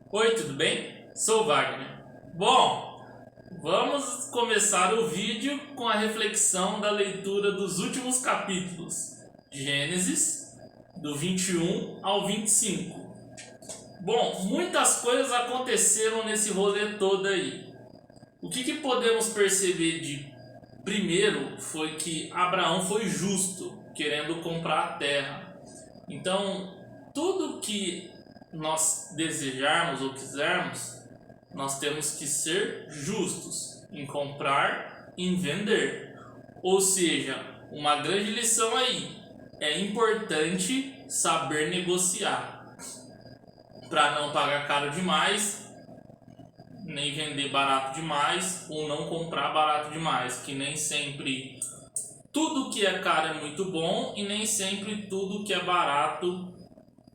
Oi, tudo bem? Sou o Wagner. Bom, vamos começar o vídeo com a reflexão da leitura dos últimos capítulos de Gênesis, do 21 ao 25. Bom, muitas coisas aconteceram nesse rolê todo aí. O que podemos perceber de primeiro foi que Abraão foi justo, querendo comprar a terra. Então, tudo que nós desejarmos ou quisermos, nós temos que ser justos em comprar e em vender. Ou seja, uma grande lição aí: é importante saber negociar para não pagar caro demais, nem vender barato demais ou não comprar barato demais, que nem sempre tudo que é caro é muito bom e nem sempre tudo que é barato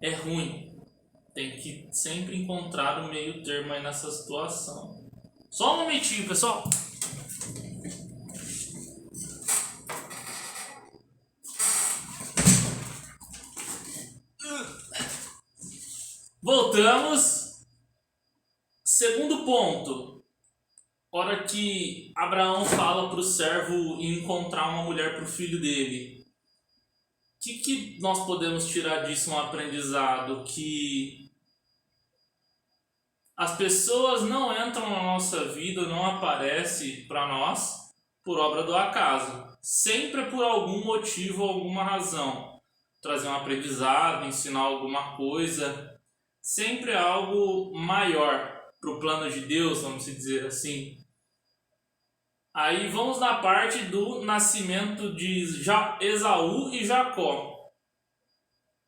é ruim. Tem que sempre encontrar o meio termo aí nessa situação. Só um momentinho, pessoal. Voltamos. Segundo ponto. Hora que Abraão fala para o servo encontrar uma mulher para o filho dele. O que nós podemos tirar disso um aprendizado? Que as pessoas não entram na nossa vida, não aparecem para nós por obra do acaso. Sempre é por algum motivo, alguma razão. Trazer um aprendizado, ensinar alguma coisa. Sempre é algo maior para o plano de Deus, vamos dizer assim. Aí vamos na parte do nascimento de Esaú e Jacó.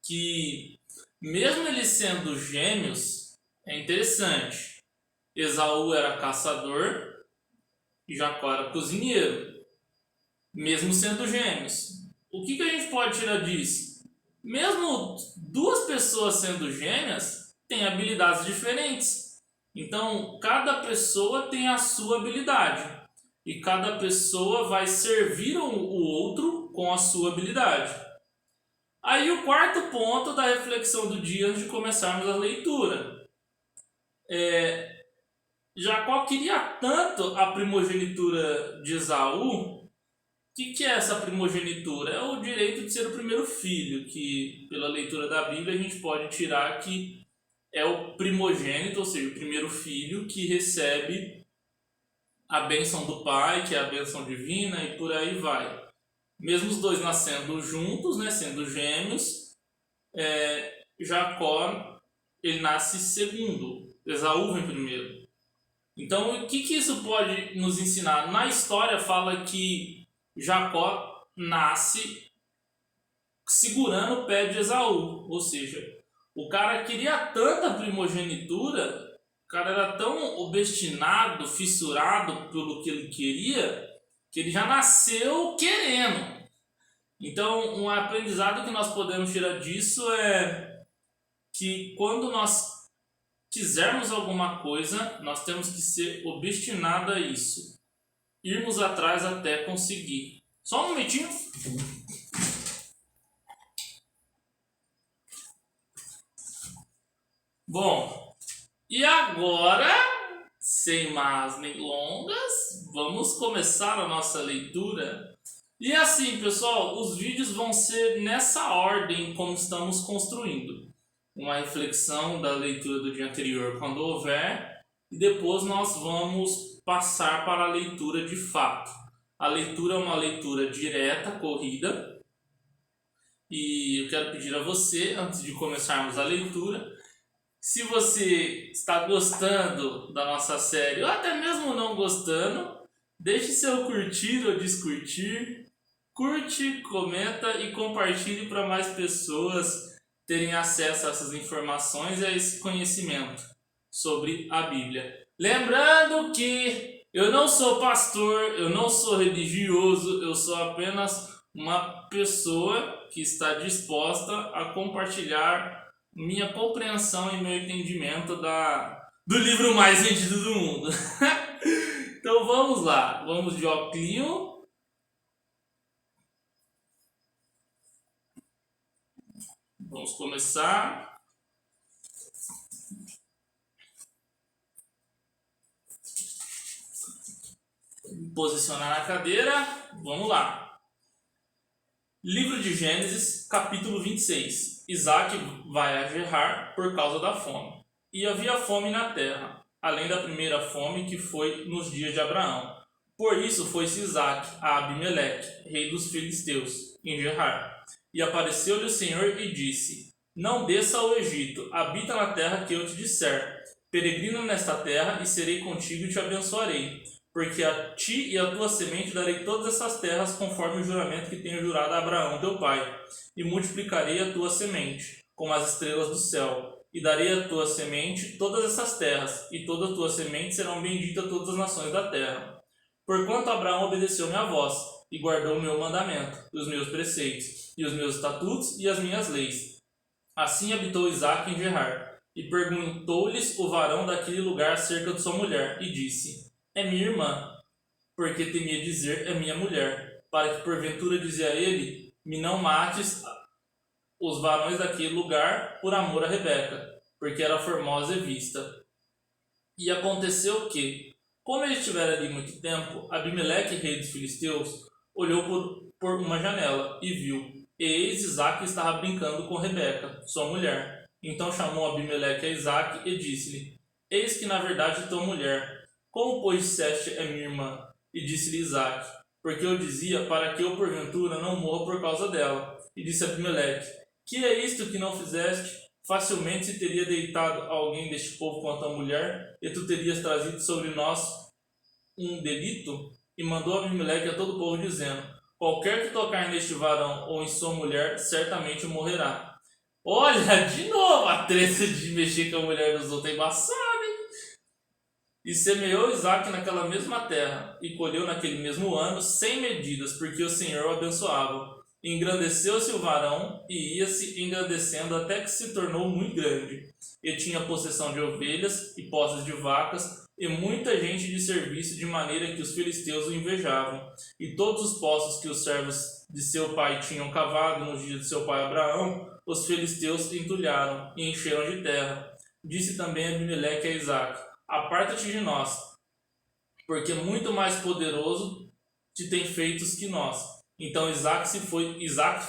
Que mesmo eles sendo gêmeos, é interessante. Esaú era caçador e Jacó era cozinheiro, mesmo sendo gêmeos. O que a gente pode tirar disso? Mesmo duas pessoas sendo gêmeas, têm habilidades diferentes. Então, cada pessoa tem a sua habilidade. E cada pessoa vai servir o outro com a sua habilidade. Aí o quarto ponto da reflexão do dia antes de começarmos a leitura. Jacó queria tanto a primogenitura de Esaú. O que é essa primogenitura? É o direito de ser o primeiro filho, que pela leitura da Bíblia a gente pode tirar que é o primogênito, ou seja, o primeiro filho que recebe a bênção do pai, que é a bênção divina, e por aí vai. Mesmo os dois nascendo juntos, né, sendo gêmeos, Jacó ele nasce segundo, Esaú vem primeiro. Então, o que isso pode nos ensinar? Na história fala que Jacó nasce segurando o pé de Esaú, ou seja, o cara queria tanta primogenitura, o cara era tão obstinado, fissurado pelo que ele queria, que ele já nasceu querendo. Então, um aprendizado que nós podemos tirar disso é que quando nós quisermos alguma coisa, nós temos que ser obstinados a isso. Irmos atrás até conseguir. Só um momentinho. Bom, e agora, sem mais nem longas, vamos começar a nossa leitura. E assim, pessoal, os vídeos vão ser nessa ordem como estamos construindo. Uma reflexão da leitura do dia anterior quando houver, e depois nós vamos passar para a leitura de fato. A leitura é uma leitura direta, corrida, e eu quero pedir a você, antes de começarmos a leitura, se você está gostando da nossa série, ou até mesmo não gostando, deixe seu curtir ou descurtir, curte, comenta e compartilhe para mais pessoas terem acesso a essas informações e a esse conhecimento sobre a Bíblia. Lembrando que eu não sou pastor, eu não sou religioso, eu sou apenas uma pessoa que está disposta a compartilhar minha compreensão e meu entendimento do livro mais vendido do mundo. Então vamos lá, vamos de óculos. Vamos começar. Posicionar na cadeira, vamos lá. Livro de Gênesis, capítulo 26. Isaac vai a Gerar por causa da fome. E havia fome na terra, além da primeira fome que foi nos dias de Abraão. Por isso foi-se Isaac a Abimeleque, rei dos filisteus, em Gerar. E apareceu-lhe o Senhor e disse: Não desça ao Egito, habita na terra que eu te disser. Peregrina nesta terra e serei contigo e te abençoarei. Porque a ti e a tua semente darei todas essas terras, conforme o juramento que tenho jurado a Abraão teu pai. E multiplicarei a tua semente, como as estrelas do céu. E darei à tua semente todas essas terras, e toda a tua semente serão benditas todas as nações da terra. Porquanto Abraão obedeceu minha voz, e guardou o meu mandamento, e os meus preceitos, e os meus estatutos, e as minhas leis. Assim habitou Isaque em Gerar. E perguntou-lhes o varão daquele lugar acerca de sua mulher, e disse: É minha irmã, porque temia dizer, é minha mulher, para que porventura dizia ele, me não mates os varões daquele lugar por amor a Rebeca, porque era formosa e vista. E aconteceu que, como ele estivera ali muito tempo, Abimeleque, rei dos filisteus, olhou por uma janela e viu, e eis Isaque estava brincando com Rebeca, sua mulher. Então chamou Abimeleque a Isaque e disse-lhe: Eis que na verdade tua mulher. Como, pois, disseste é minha irmã? E disse-lhe Isaque: Porque eu dizia, para que eu porventura não morra por causa dela. E disse Abimeleque: Que é isto que não fizeste? Facilmente se teria deitado alguém deste povo com a tua mulher, e tu terias trazido sobre nós um delito? E mandou Abimeleque a todo o povo, dizendo: Qualquer que tocar neste varão ou em sua mulher, certamente morrerá. Olha, de novo a treta de mexer com a mulher dos outros é embaçada, hein? E semeou Isaque naquela mesma terra, e colheu naquele mesmo ano 100 medidas, porque o Senhor o abençoava. Engrandeceu-se o varão, e ia-se engrandecendo até que se tornou muito grande. E tinha possessão de ovelhas e posses de vacas, e muita gente de serviço, de maneira que os filisteus o invejavam. E todos os poços que os servos de seu pai tinham cavado nos dias de seu pai Abraão, os filisteus entulharam e encheram de terra. Disse também Abimeleque a Isaque: Aparta-te de nós, porque muito mais poderoso te tem feitos que nós. Então Isaque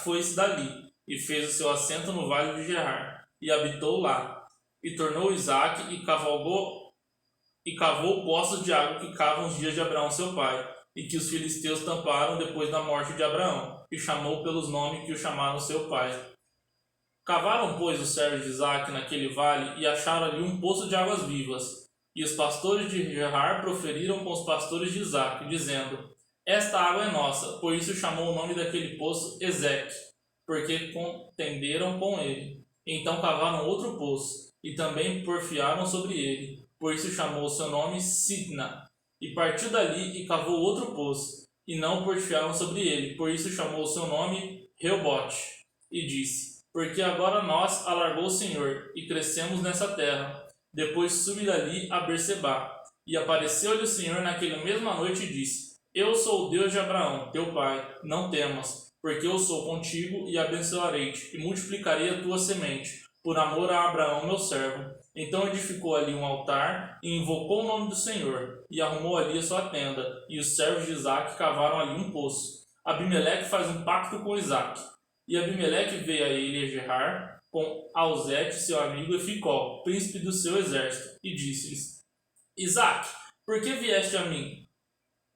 foi-se dali, e fez o seu assento no vale de Gerar, e habitou lá. E tornou Isaque e cavou poços de água que cavam os dias de Abraão seu pai, e que os filisteus tamparam depois da morte de Abraão, e chamou pelos nomes que o chamaram seu pai. Cavaram, pois, os servos de Isaque naquele vale, e acharam ali um poço de águas vivas. E os pastores de Gerar proferiram com os pastores de Isaque, dizendo: Esta água é nossa. Por isso chamou o nome daquele poço Ezeque, porque contenderam com ele. Então cavaram outro poço, e também porfiaram sobre ele. Por isso chamou o seu nome Sitna. E partiu dali e cavou outro poço, e não porfiaram sobre ele. Por isso chamou o seu nome Reobote. E disse: Porque agora nós alargou o Senhor, e crescemos nessa terra. Depois subi dali a Berseba. E apareceu-lhe o Senhor naquela mesma noite e disse: Eu sou o Deus de Abraão, teu pai, não temas, porque eu sou contigo e abençoarei-te, e multiplicarei a tua semente, por amor a Abraão, meu servo. Então edificou ali um altar, e invocou o nome do Senhor, e arrumou ali a sua tenda, e os servos de Isaque cavaram ali um poço. Abimeleque faz um pacto com Isaque. E Abimeleque veio a ele a Gerar, com Auzete, seu amigo, e Ficol, príncipe do seu exército, e disse-lhes: Isaque, por que vieste a mim?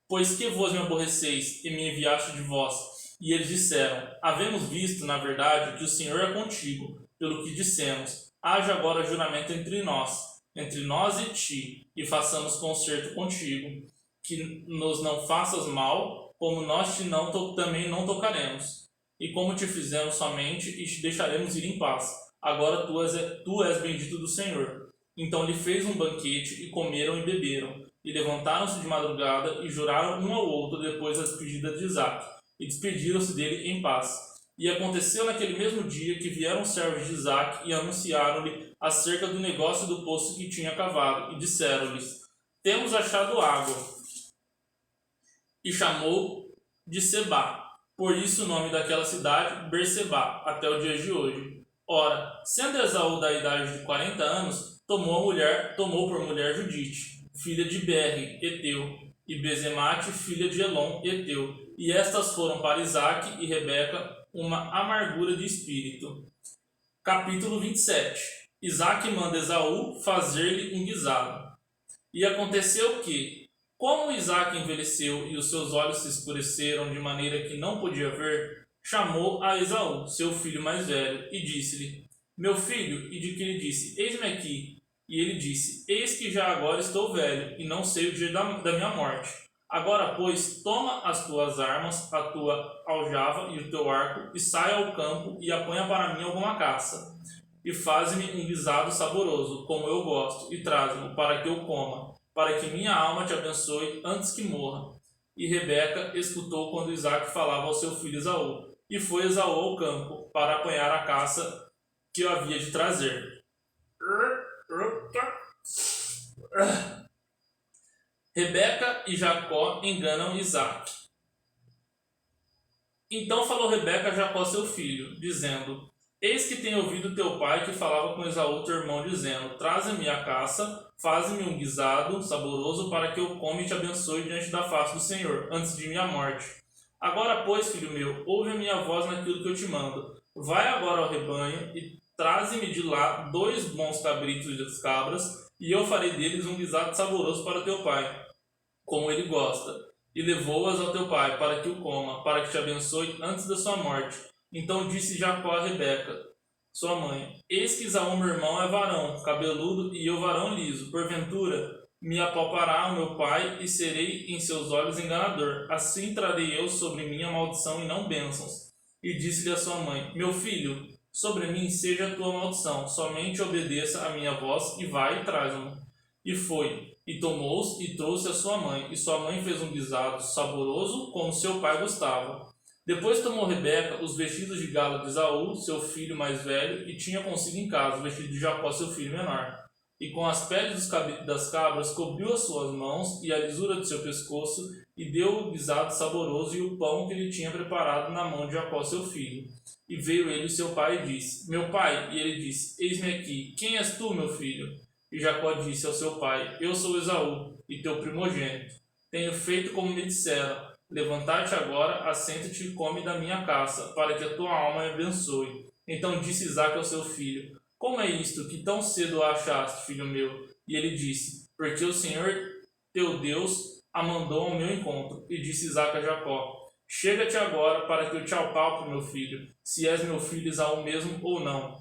Pois que vos me aborreceis, e me enviaste de vós? E eles disseram: Havemos visto, na verdade, que o Senhor é contigo, pelo que dissemos. Haja agora juramento entre nós e ti, e façamos concerto contigo, que nos não faças mal, como nós também não tocaremos. E como te fizemos somente, e te deixaremos ir em paz. Agora tu és bendito do Senhor. Então lhe fez um banquete, e comeram e beberam. E levantaram-se de madrugada, e juraram um ao outro depois das despedidas de Isaque. E despediram-se dele em paz. E aconteceu naquele mesmo dia que vieram os servos de Isaque, e anunciaram-lhe acerca do negócio do poço que tinha cavado. E disseram-lhes: Temos achado água. E chamou de Sebá. Por isso o nome daquela cidade, Berseba, até o dia de hoje. Ora, sendo Esaú da idade de 40 anos, tomou por mulher Judite, filha de Berre, Eteu, e Bezemate, filha de Elon, heteu. E estas foram para Isaque e Rebeca uma amargura de espírito. Capítulo 27. Isaque manda Esaú fazer-lhe um guisado. E aconteceu que, como Isaque envelheceu e os seus olhos se escureceram de maneira que não podia ver, chamou a Esaú, seu filho mais velho, e disse-lhe: Meu filho, e de que lhe disse: Eis-me aqui. E ele disse: Eis que já agora estou velho, e não sei o dia da minha morte. Agora, pois, toma as tuas armas, a tua aljava e o teu arco, e saia ao campo e apanha para mim alguma caça. E faze-me um guisado saboroso, como eu gosto, e traze-me para que eu coma, para que minha alma te abençoe antes que morra. E Rebeca escutou quando Isaque falava ao seu filho Esaú, e foi Esaú ao campo para apanhar a caça que eu havia de trazer. Rebeca e Jacó enganam Isaque. Então falou Rebeca a Jacó seu filho, dizendo: Eis que tenho ouvido teu pai que falava com Esaú teu irmão, dizendo: Traze-me a caça, faze-me um guisado saboroso para que eu come e te abençoe diante da face do Senhor, antes de minha morte. Agora, pois, filho meu, ouve a minha voz naquilo que eu te mando. Vai agora ao rebanho e traze-me de lá 2 bons cabritos das cabras, e eu farei deles um guisado saboroso para teu pai, como ele gosta. E levou-as ao teu pai, para que o coma, para que te abençoe antes da sua morte. Então disse Jacó a Rebeca, sua mãe: Eis que Esaú, meu irmão, é varão, cabeludo, e eu varão liso. Porventura, me apalpará o meu pai, e serei em seus olhos enganador. Assim trarei eu sobre mim a maldição e não bênçãos. E disse-lhe a sua mãe: Meu filho, sobre mim seja a tua maldição, somente obedeça a minha voz, e vai e traz-me. E foi, e tomou-os e trouxe a sua mãe, e sua mãe fez um guisado saboroso, como seu pai gostava. Depois tomou Rebeca os vestidos de gala de Esaú, seu filho mais velho, e tinha consigo em casa o vestido de Jacó, seu filho menor. E com as peles das cabras cobriu as suas mãos e a lisura do seu pescoço, e deu o guisado saboroso e o pão que ele tinha preparado na mão de Jacó, seu filho. E veio ele, seu pai, e disse: Meu pai. E ele disse: Eis-me aqui. Quem és tu, meu filho? E Jacó disse ao seu pai: Eu sou Esaú, e teu primogênito. Tenho feito como me disseram. Levantai-te agora, assenta-te e come da minha caça, para que a tua alma me abençoe. Então disse Isaque ao seu filho: Como é isto que tão cedo a achaste, filho meu? E ele disse: Porque o Senhor teu Deus a mandou ao meu encontro. E disse Isaque a Jacó: Chega-te agora, para que eu te apalpe, meu filho, se és meu filho Esaú mesmo ou não.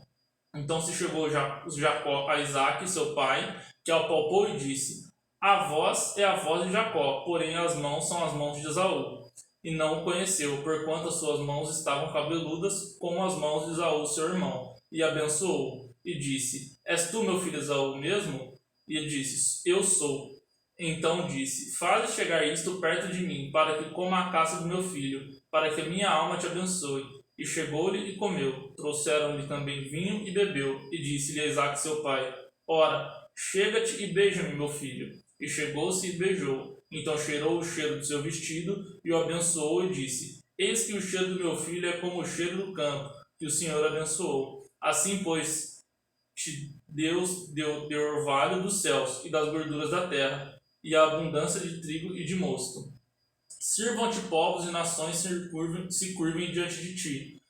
Então se chegou Jacó a Isaque, seu pai, que apalpou e disse: A voz é a voz de Jacó, porém as mãos são as mãos de Esaú. E não o conheceu, porquanto as suas mãos estavam cabeludas, como as mãos de Esaú, seu irmão. E abençoou, e disse: És tu, meu filho Esaú mesmo? E ele disse: Eu sou. Então disse: Faze chegar isto perto de mim, para que coma a caça do meu filho, para que a minha alma te abençoe. E chegou-lhe e comeu. Trouxeram-lhe também vinho e bebeu. E disse-lhe a Isaque, seu pai: Ora, chega-te e beija-me, meu filho. E chegou-se e beijou. Então cheirou o cheiro do seu vestido e o abençoou e disse: Eis que o cheiro do meu filho é como o cheiro do campo, que o Senhor abençoou. Assim, pois, Deus deu orvalho dos céus e das gorduras da terra, e a abundância de trigo e de mosto. Sirvam-te povos e nações se curvem diante de ti.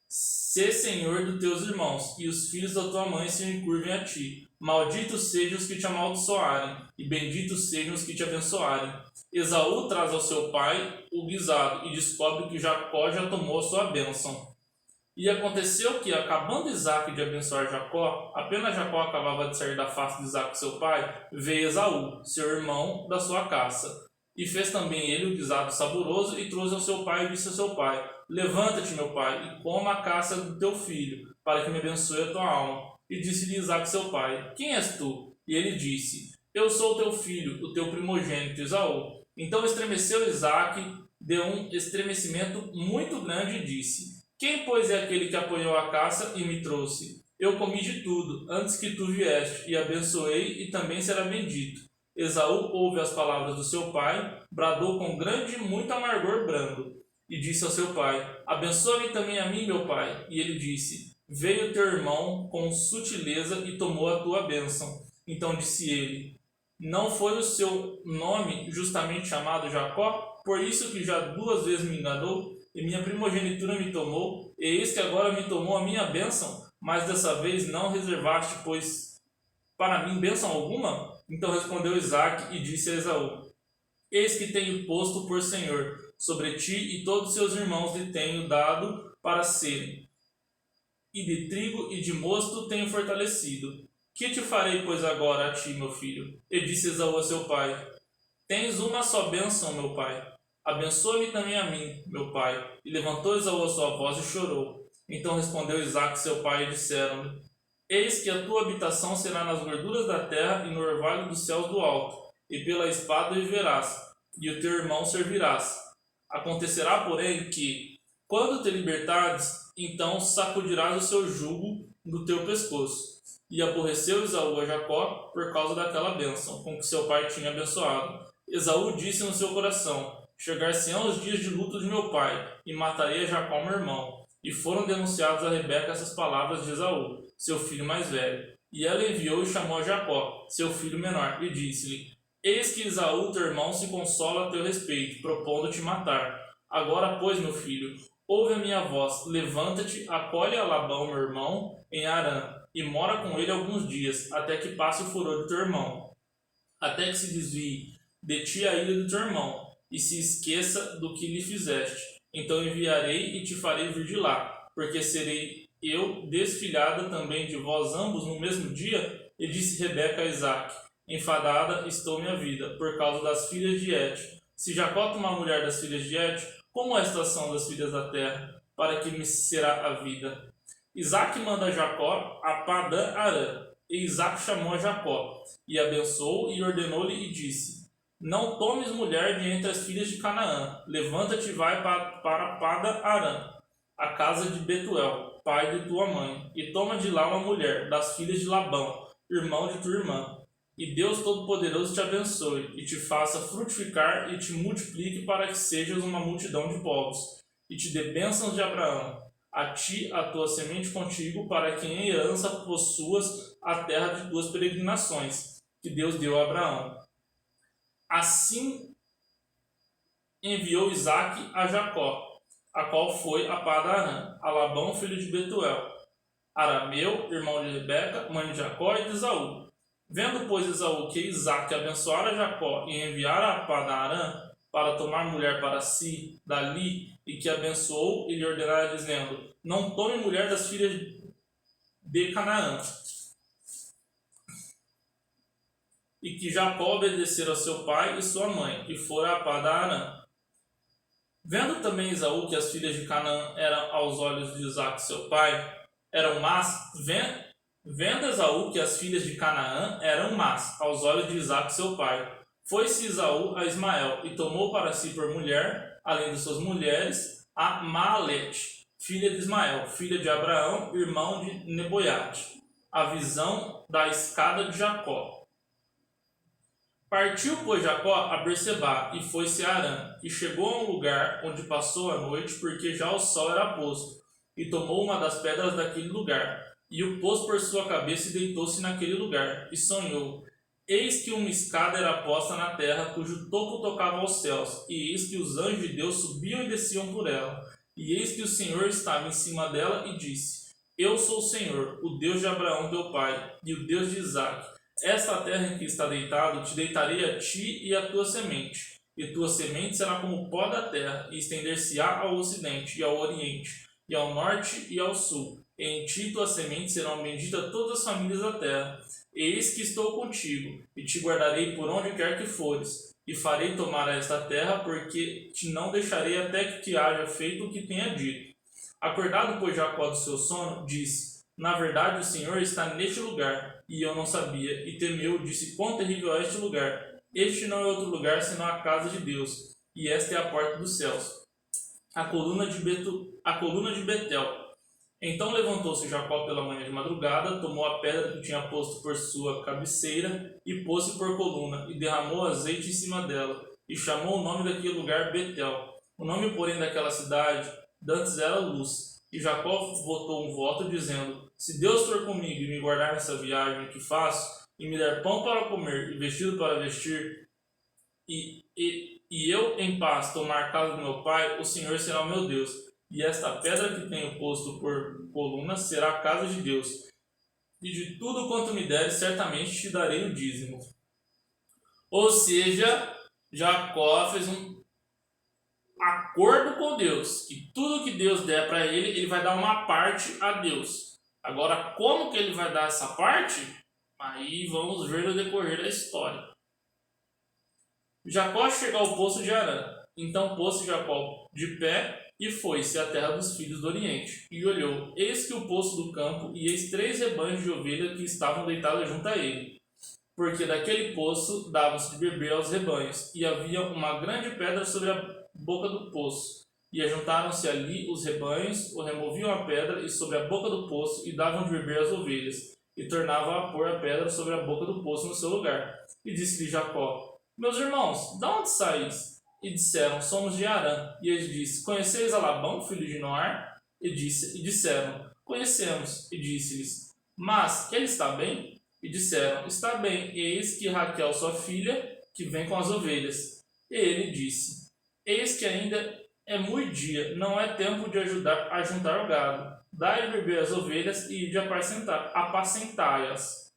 Sê senhor dos teus irmãos, e os filhos da tua mãe se encurvem a ti. Malditos sejam os que te amaldiçoarem, e benditos sejam os que te abençoarem. Esaú traz ao seu pai o guisado, e descobre que Jacó já tomou a sua bênção. E aconteceu que, acabando Isaque de abençoar Jacó, apenas Jacó acabava de sair da face de Isaque, seu pai, veio Esaú, seu irmão, da sua caça. E fez também ele o guisado saboroso, e trouxe ao seu pai, e disse ao seu pai: Levanta-te, meu pai, e coma a caça do teu filho, para que me abençoe a tua alma. E disse-lhe Isaque, seu pai: Quem és tu? E ele disse: Eu sou o teu filho, o teu primogênito, Esaú. Então estremeceu Isaque, deu um estremecimento muito grande e disse: Quem, pois, é aquele que apoiou a caça e me trouxe? Eu comi de tudo, antes que tu vieste, e abençoei, e também será bendito. Esaú ouve as palavras do seu pai, bradou com grande e muito amargor brando, e disse ao seu pai: Abençoa-me também a mim, meu pai. E ele disse: Veio teu irmão com sutileza e tomou a tua bênção. Então disse ele: Não foi o seu nome justamente chamado Jacó? Por isso que já 2 vezes me enganou, e minha primogenitura me tomou, e eis que agora me tomou a minha bênção, mas dessa vez não reservaste, pois para mim bênção alguma? Então respondeu Isaque e disse a Esaú: Eis que tenho posto por Senhor sobre ti e todos seus irmãos lhe tenho dado para serem, e de trigo e de mosto tenho fortalecido. Que te farei, pois, agora a ti, meu filho? E disse Esaú a seu pai: Tens uma só bênção, meu pai. Abençoa-me também a mim, meu pai. E levantou Esaú a sua voz e chorou. Então respondeu Isaque, seu pai, e disseram-lhe: Eis que a tua habitação será nas gorduras da terra e no orvalho dos céus do alto, e pela espada viverás, e o teu irmão servirás. Acontecerá, porém, que, quando te libertares, então sacudirás o seu jugo do teu pescoço. E aborreceu Esaú a Jacó por causa daquela bênção com que seu pai tinha abençoado. Esaú disse no seu coração: Chegar-se-ão os dias de luto de meu pai, e matarei a Jacó meu irmão. E foram denunciados a Rebeca essas palavras de Esaú, seu filho mais velho. E ela enviou e chamou a Jacó, seu filho menor, e disse-lhe: Eis que Esaú teu irmão se consola a teu respeito, propondo-te matar. Agora, pois, meu filho, ouve a minha voz, levanta-te, acolhe a Labão, meu irmão, em Harã, e mora com ele alguns dias, até que passe o furor do teu irmão, até que se desvie de ti a ira do teu irmão, e se esqueça do que lhe fizeste. Então enviarei e te farei vir de lá, porque serei eu desfilhada também de vós ambos no mesmo dia? E disse Rebeca a Isaque: Enfadada estou minha vida, por causa das filhas de Et. Se Jacó tomar a mulher das filhas de Et, como é a situação das filhas da terra, para que me será a vida? Isaque manda a Jacó a Padã Arã, e Isaque chamou a Jacó, e abençoou, e ordenou-lhe, e disse: Não tomes mulher de entre as filhas de Canaã, levanta-te e vai para Padã Arã, a casa de Betuel, pai de tua mãe, e toma de lá uma mulher das filhas de Labão, irmão de tua irmã. E Deus Todo-Poderoso te abençoe, e te faça frutificar, e te multiplique para que sejas uma multidão de povos, e te dê bênçãos de Abraão, a ti, a tua semente contigo, para que em herança possuas a terra de tuas peregrinações, que Deus deu a Abraão. Assim enviou Isaque a Jacó, a qual foi a Padã-Arã, a Labão, filho de Betuel, arameu, irmão de Rebeca, mãe de Jacó e de Esaú. Vendo, pois, Esaú que Isaque abençoara Jacó e enviara a Padã-Arã para tomar mulher para si dali, e que abençoou e lhe ordenara, dizendo: Não tome mulher das filhas de Canaã. E que Jacó obedecera a seu pai e sua mãe, e fora a Padã-Arã. Vendo também Esaú que as filhas de Canaã eram aos olhos de Isaque seu pai, eram más, vendo Esaú que as filhas de Canaã eram más aos olhos de Isaque seu pai, foi-se Esaú a Ismael, e tomou para si por mulher, além de suas mulheres, a Maalete, filha de Ismael, filha de Abraão, irmão de Neboiate. A visão da escada de Jacó. Partiu, pois, Jacó a Berseba, e foi-se a Harã, e chegou a um lugar onde passou a noite, porque já o sol era posto, e tomou uma das pedras daquele lugar, e o pôs por sua cabeça e deitou-se naquele lugar, e sonhou. Eis que uma escada era posta na terra, cujo topo tocava aos céus, e eis que os anjos de Deus subiam e desciam por ela. E eis que o Senhor estava em cima dela e disse: Eu sou o Senhor, o Deus de Abraão teu pai, e o Deus de Isaque. Esta terra em que está deitado, te deitarei a ti e a tua semente. E tua semente será como o pó da terra, e estender-se-á ao ocidente e ao oriente, e ao norte e ao sul. E em ti tua semente serão benditas todas as famílias da terra. Eis que estou contigo, e te guardarei por onde quer que fores, e farei tomar esta terra, porque te não deixarei até que te haja feito o que tenha dito. Acordado, pois, Jacó do seu sono, disse: Na verdade, o Senhor está neste lugar, e eu não sabia, e temeu, disse: Quão terrível é este lugar! Este não é outro lugar senão a casa de Deus, e esta é a porta dos céus, a coluna de Betel. Então levantou-se Jacó pela manhã de madrugada, tomou a pedra que tinha posto por sua cabeceira, e pôs-se por coluna, e derramou azeite em cima dela, e chamou o nome daquele lugar Betel. O nome, porém, daquela cidade dantes era Luz. E Jacó votou um voto, dizendo: Se Deus for comigo e me guardar nessa viagem que faço, e me der pão para comer e vestido para vestir, e eu em paz tomar a casa do meu pai, o Senhor será o meu Deus, e esta pedra que tenho posto por coluna será a casa de Deus, e de tudo quanto me deres, certamente te darei o dízimo. Ou seja, Jacó fez um acordo com Deus, que tudo que Deus der para ele, ele vai dar uma parte a Deus. Agora, como que ele vai dar essa parte? Aí vamos ver no decorrer da história. Jacó chegou ao poço de Harã. Então pôs-se Jacó de pé e foi-se à terra dos filhos do Oriente. E olhou, eis que o poço do campo, e eis 3 rebanhos de ovelhas que estavam deitados junto a ele. Porque daquele poço davam-se de beber aos rebanhos, e havia uma grande pedra sobre a boca do poço. E ajuntaram-se ali os rebanhos, o removiam a pedra e sobre a boca do poço, e davam de beber às ovelhas, e tornavam a pôr a pedra sobre a boca do poço no seu lugar. E disse-lhe Jacó: Meus irmãos, de onde saís? E disseram: Somos de Harã. E ele disse: Conheceis a Labão, filho de Noar? E disseram: Conhecemos. E disse-lhes: Mas ele está bem? E disseram: Está bem, eis que Raquel, sua filha, que vem com as ovelhas. E ele disse: Eis que ainda é muito dia, não é tempo de ajudar a juntar o gado. Dai de beber as ovelhas e de apacentai-as.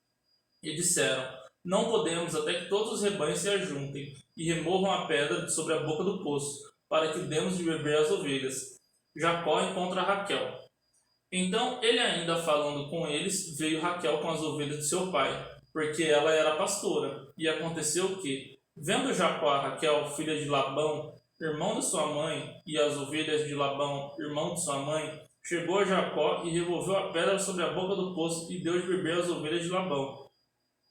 E disseram: Não podemos até que todos os rebanhos se ajuntem e removam a pedra sobre a boca do poço, para que demos de beber às ovelhas. Jacó encontra Raquel. Então ele ainda falando com eles, veio Raquel com as ovelhas de seu pai, porque ela era pastora. E aconteceu que, vendo Jacó a Raquel, filha de Labão, irmão de sua mãe, e as ovelhas de Labão, irmão de sua mãe, chegou a Jacó e revolveu a pedra sobre a boca do poço e deu de beber às ovelhas de Labão,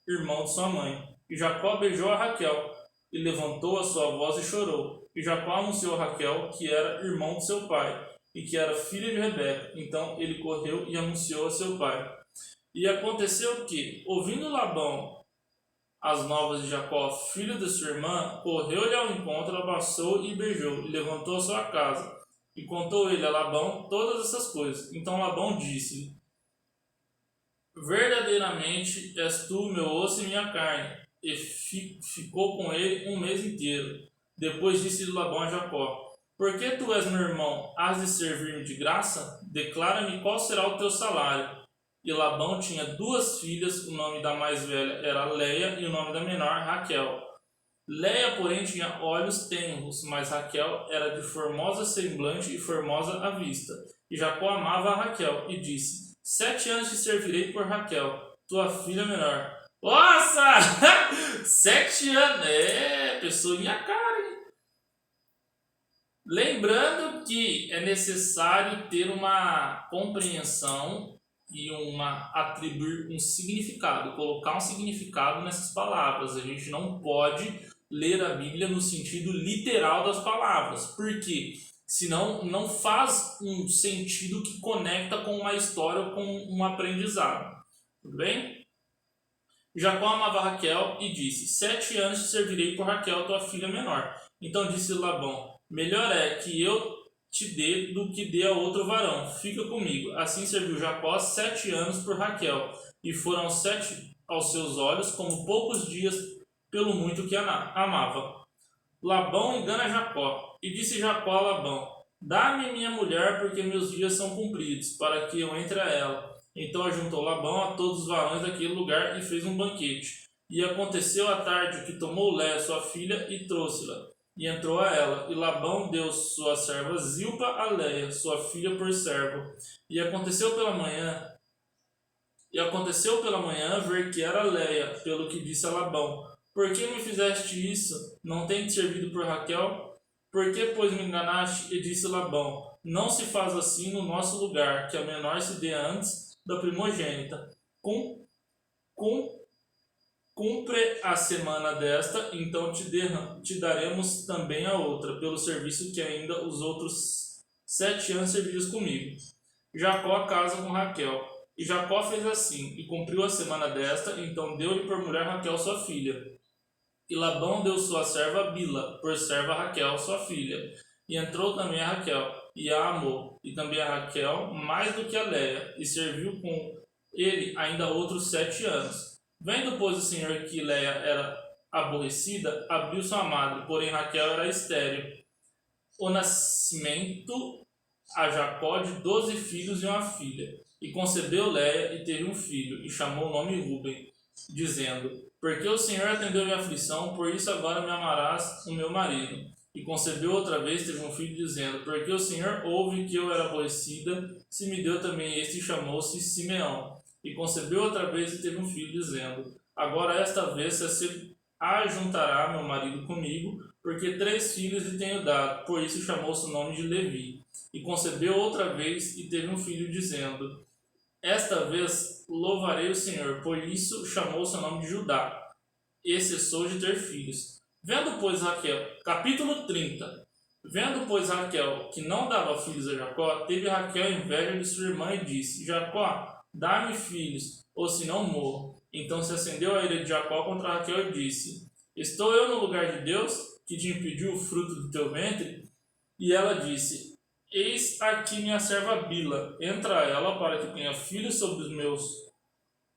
irmão de sua mãe. E Jacó beijou a Raquel, e levantou a sua voz e chorou. E Jacó anunciou a Raquel que era irmão de seu pai, e que era filha de Rebeca. Então ele correu e anunciou a seu pai. E aconteceu que, ouvindo Labão as novas de Jacó, filho de sua irmã, correu-lhe ao encontro, abraçou e beijou, e levantou a sua casa. E contou ele a Labão todas essas coisas. Então Labão disse-lhe: Verdadeiramente és tu meu osso e minha carne. E ficou com ele um mês inteiro. Depois disse Labão a Jacó: Por que tu és meu irmão? Has de servir-me de graça? Declara-me qual será o teu salário. E Labão tinha 2 filhas, o nome da mais velha era Leia e o nome da menor Raquel. Leia, porém, tinha olhos tenros, mas Raquel era de formosa semblante e formosa à vista. E Jacó amava a Raquel e disse: 7 anos te servirei por Raquel, tua filha menor. Nossa! 7 anos! Pessoinha cara, hein? Lembrando que é necessário ter uma compreensão e atribuir um significado, colocar um significado nessas palavras. A gente não pode ler a Bíblia no sentido literal das palavras, porque senão não faz um sentido que conecta com uma história ou com um aprendizado. Tudo bem? Jacó amava Raquel e disse: 7 anos te servirei por Raquel, tua filha menor. Então disse Labão: Melhor é que eu te dê do que dê a outro varão. Fica comigo. Assim serviu Jacó 7 anos por Raquel, e foram 7 aos seus olhos como poucos dias, pelo muito que amava. Labão engana Jacó. E disse Jacó a Labão: Dá-me minha mulher, porque meus dias são cumpridos, para que eu entre a ela. Então ajuntou Labão a todos os varões daquele lugar e fez um banquete. E aconteceu à tarde que tomou Léia, sua filha, e trouxe-la. E entrou a ela, e Labão deu sua serva Zilpa a Léia, sua filha, por servo. E aconteceu pela manhã ver que era Léia, pelo que disse a Labão: Por que me fizeste isso? Não tem te servido por Raquel? Por que, pois, me enganaste? E disse Labão: Não se faz assim no nosso lugar, que a menor se dê antes da primogênita. Cumpre a semana desta, então te daremos também a outra, pelo serviço que ainda os outros 7 anos servias comigo. Jacó casa com Raquel. E Jacó fez assim, e cumpriu a semana desta, então deu-lhe por mulher Raquel, sua filha. E Labão deu sua serva Bila, por serva Raquel, sua filha. E entrou também a Raquel, e a amou, e também a Raquel, mais do que a Léia, e serviu com ele ainda outros 7 anos. Vendo, pois, o Senhor que Léia era aborrecida, abriu sua madre, porém Raquel era estéril. O nascimento a Jacó de 12 filhos e uma filha. E concebeu Léia e teve um filho, e chamou o nome Ruben, dizendo: Porque o Senhor atendeu minha aflição, por isso agora me amarás o meu marido. E concebeu outra vez, teve um filho, dizendo: Porque o Senhor ouve que eu era aborrecida, se me deu também este, e chamou-se Simeão. E concebeu outra vez e teve um filho, dizendo: Agora esta vez se ajuntará meu marido comigo, porque 3 filhos lhe tenho dado, por isso chamou-se o nome de Levi. E concebeu outra vez e teve um filho, dizendo: Esta vez louvarei o Senhor, por isso chamou seu nome de Judá, e cessou de ter filhos. Vendo, pois, Raquel, capítulo 30. Vendo, pois, Raquel que não dava filhos a Jacó, teve Raquel inveja de sua irmã e disse: Jacó, dá-me filhos, ou senão morro. Então se acendeu a ira de Jacó contra Raquel e disse: Estou eu no lugar de Deus, que te impediu o fruto do teu ventre? E ela disse: Eis aqui minha serva Bila, entra ela para que tenha filhos sobre os meus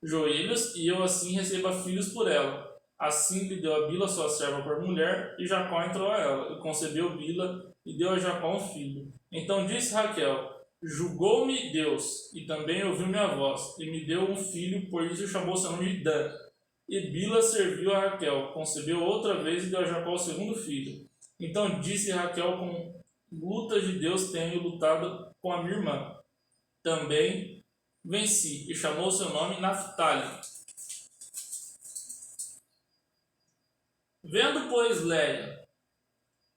joelhos, e eu assim receba filhos por ela. Assim lhe deu a Bila sua serva por mulher, e Jacó entrou a ela, e concebeu Bila, e deu a Jacó um filho. Então disse Raquel: Julgou-me Deus, e também ouviu minha voz, e me deu um filho, por isso chamou seu nome de Dan. E Bila serviu a Raquel, concebeu outra vez e deu a Jacó o segundo filho. Então disse Raquel: Com lutas de Deus tenho lutado com a minha irmã. Também venci, e chamou seu nome Naphtali. Vendo, pois, Léia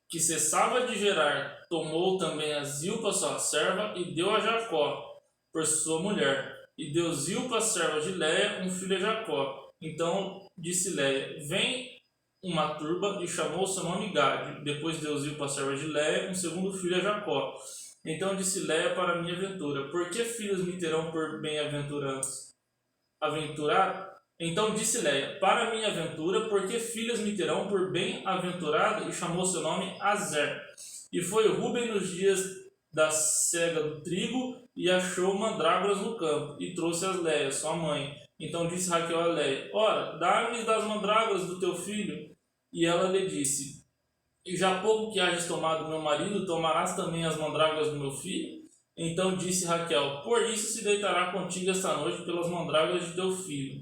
que cessava de gerar, tomou também a Zilpa sua serva e deu a Jacó por sua mulher. E deu Zilpa, serva de Léia, um filho a Jacó. Então disse Léia: Vem uma turba, e chamou seu nome Gade. Depois deu Zilpa, serva de Léia, um segundo filho a Jacó. Então disse Léia para minha aventura: Por que filhos me terão por bem-aventurados? Então disse Léia: Para minha aventura, porque filhas me terão por bem-aventurado? E chamou seu nome Azer. E foi Ruben nos dias da cega do trigo, e achou mandrágoras no campo, e trouxe as Léia, sua mãe. Então disse Raquel a Léia: Ora, dá-me das mandrágoras do teu filho. E ela lhe disse: E já pouco que hajas tomado meu marido, tomarás também as mandrágoras do meu filho? Então disse Raquel: Por isso se deitará contigo esta noite pelas mandrágoras de teu filho.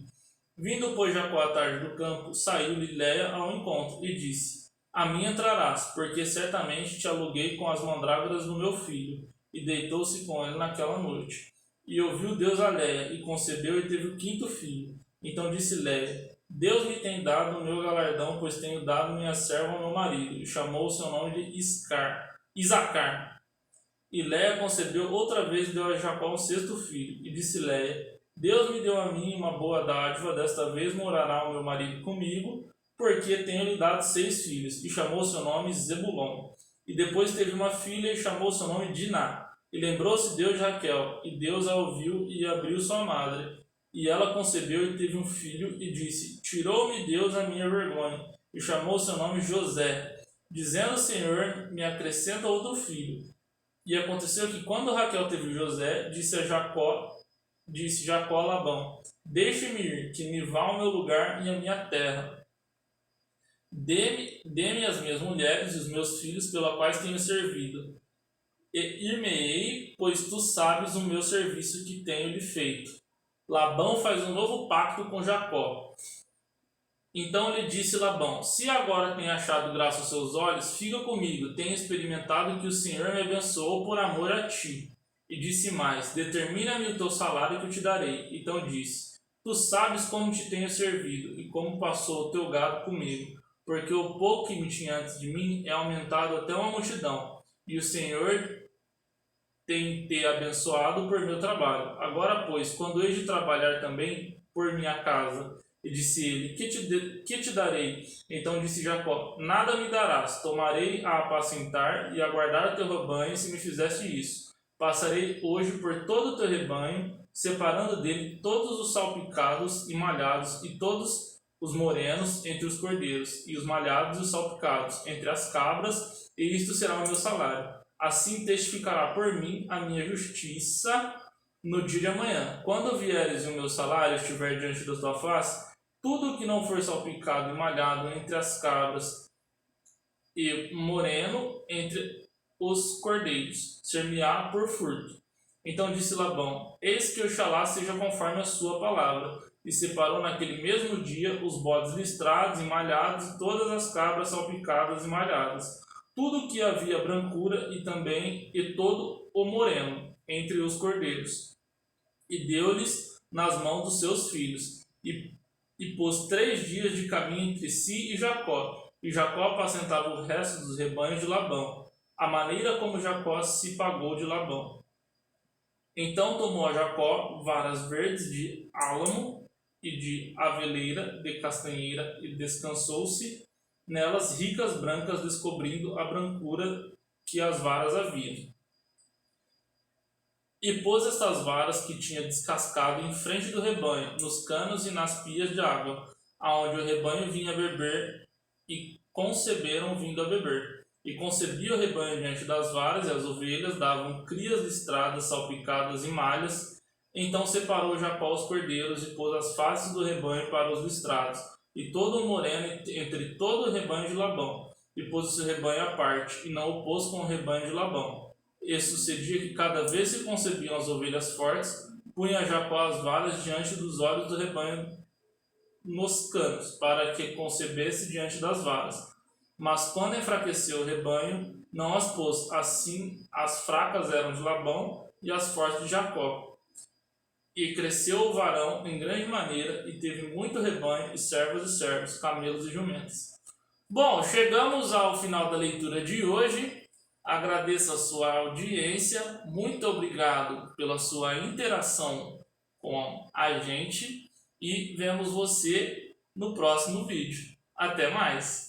Vindo, pois, Jacó à tarde do campo, saiu-lhe Léia ao encontro, e disse: A mim entrarás, porque certamente te aluguei com as mandrágoras do meu filho. E deitou-se com ele naquela noite. E ouviu Deus a Léia, e concebeu e teve o 5º filho. Então disse Léia: Deus me tem dado o meu galardão, pois tenho dado minha serva ao meu marido. E chamou o seu nome de Isacar. E Léia concebeu outra vez e deu a Jacó um 6º filho. E disse Léia: Deus me deu a mim uma boa dádiva, desta vez morará o meu marido comigo, porque tenho lhe dado 6 filhos. E chamou seu nome Zebulon. E depois teve uma filha, e chamou seu nome Diná. E lembrou-se Deus de Raquel, e Deus a ouviu e abriu sua madre. E ela concebeu e teve um filho, e disse: Tirou-me Deus a minha vergonha. E chamou seu nome José, dizendo: O Senhor me acrescenta outro filho. E aconteceu que, quando Raquel teve José, disse Jacó a Labão: Deixe-me ir, que me vá ao meu lugar e à minha terra. Dê-me as minhas mulheres e os meus filhos, pela quais tenho servido. E ir-me-ei, pois tu sabes o meu serviço que tenho lhe feito. Labão faz um novo pacto com Jacó. Então lhe disse Labão: Se agora tenho achado graça aos seus olhos, fica comigo, tenho experimentado que o Senhor me abençoou por amor a ti. E disse mais: Determina-me o teu salário que eu te darei. Então disse: Tu sabes como te tenho servido, e como passou o teu gado comigo, porque o pouco que me tinha antes de mim é aumentado até uma multidão, e o Senhor tem te abençoado por meu trabalho. Agora, pois, quando hei de trabalhar também por minha casa? E disse ele: Que te darei? Então disse Jacó: Nada me darás, tomarei a apacentar e a guardar o teu rebanho, se me fizeste isso. Passarei hoje por todo o teu rebanho, separando dele todos os salpicados e malhados, e todos os morenos entre os cordeiros, e os malhados e os salpicados entre as cabras, e isto será o meu salário. Assim testificará por mim a minha justiça no dia de amanhã. Quando vieres e o meu salário estiver diante da tua face, Tudo que não for salpicado e malhado entre as cabras e moreno entre os cordeiros, ser-me-á por furto. Então disse Labão: Eis que Oxalá seja conforme a sua palavra. E separou naquele mesmo dia os bodes listrados e malhados e todas as cabras salpicadas e malhadas. Tudo que havia brancura e todo o moreno entre os cordeiros. E deu-lhes nas mãos dos seus filhos. E pôs 3 dias de caminho entre si e Jacó. E Jacó apacentava o resto dos rebanhos de Labão, a maneira como Jacó se pagou de Labão. Então tomou a Jacó varas verdes de álamo e de aveleira, de castanheira, e descansou-se nelas ricas brancas, descobrindo a brancura que as varas haviam. E pôs estas varas que tinha descascado em frente do rebanho, nos canos e nas pias de água, aonde o rebanho vinha beber, e conceberam vindo a beber. E concebia o rebanho diante das varas, e as ovelhas davam crias listradas, salpicadas e malhas. Então separou Jacó os cordeiros e pôs as faces do rebanho para os listrados, e todo o moreno entre todo o rebanho de Labão, e pôs o seu rebanho à parte, e não o pôs com o rebanho de Labão. E sucedia que cada vez se concebiam as ovelhas fortes, punha Jacó as varas diante dos olhos do rebanho nos canos, para que concebesse diante das varas. Mas quando enfraqueceu o rebanho, não as pôs. Assim, as fracas eram de Labão e as fortes de Jacó. E cresceu o varão em grande maneira, e teve muito rebanho, e servos, camelos e jumentos. Bom, chegamos ao final da leitura de hoje. Agradeço a sua audiência. Muito obrigado pela sua interação com a gente. E vemos você no próximo vídeo. Até mais!